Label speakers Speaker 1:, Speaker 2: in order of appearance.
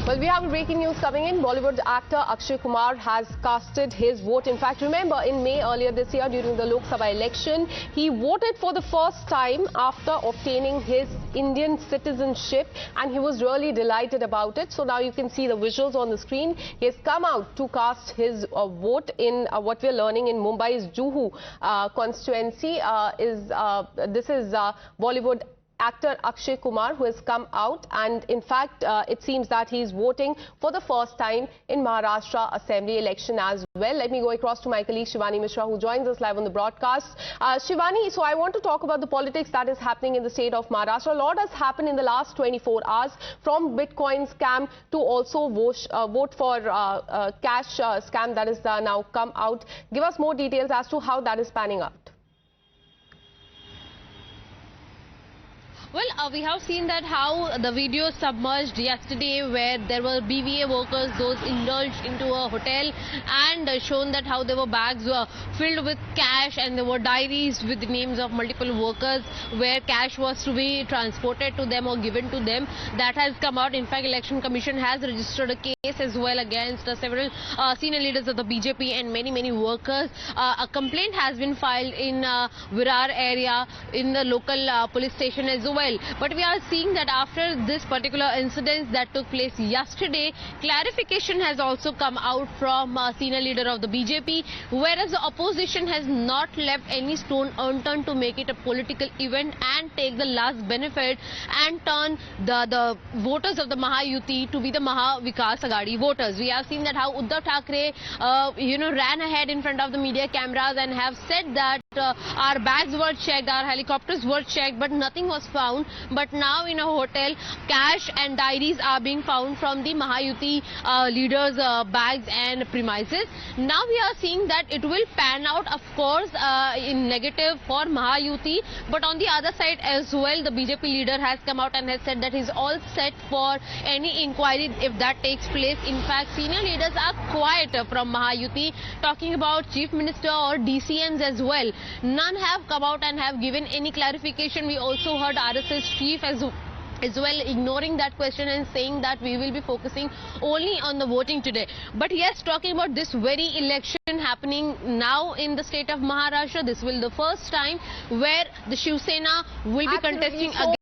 Speaker 1: Well, we have breaking news coming in. Bollywood actor Akshay Kumar has casted his vote. In fact, remember in May earlier this year during the Lok Sabha election, he voted for the first time after obtaining his Indian citizenship, and he was really delighted about it. So now you can see the visuals on the screen. He has come out to cast his vote in what we're learning in Mumbai's Juhu constituency. This is Bollywood actor Akshay Kumar, who has come out, and in fact it seems that he is voting for the first time in Maharashtra Assembly election as well. Let me go across to my colleague Shivani Mishra, who joins us live on the broadcast. Shivani, so I want to talk about the politics that is happening in the state of Maharashtra. A lot has happened in the last 24 hours, from Bitcoin scam to also vote for cash scam that is now come out. Give us more details as to how that is panning out.
Speaker 2: Well, we have seen that how the video submerged yesterday, where there were BVA workers, those indulged into a hotel, and shown that how there were bags were filled with cash, and there were diaries with the names of multiple workers where cash was to be transported to them or given to them. That has come out. In fact, Election Commission has registered a case as well against several senior leaders of the BJP and many workers. A complaint has been filed in Virar area in the local police station as well. But we are seeing that after this particular incident that took place yesterday, clarification has also come out from senior leader of the BJP, whereas the opposition has not left any stone unturned to make it a political event and take the last benefit and turn the voters of the Mahayuti to be the Maha Vikas Aghadi voters. We have seen that how Uddhav Thackeray ran ahead in front of the media cameras and have said that our bags were checked, our helicopters were checked, but nothing was found. But now in a hotel, cash and diaries are being found from the Mahayuti leaders' bags and premises. Now we are seeing that it will pan out, of course, in negative for Mahayuti. But on the other side as well, the BJP leader has come out and has said that he's all set for any inquiry if that takes place. In fact, senior leaders are quiet from Mahayuti, talking about Chief Minister or DCMs as well. None have come out and have given any clarification. We also heard RSS chief as well ignoring that question and saying that we will be focusing only on the voting today. But yes, talking about this very election happening now in the state of Maharashtra, this will be the first time where the Shiv Sena will be contesting against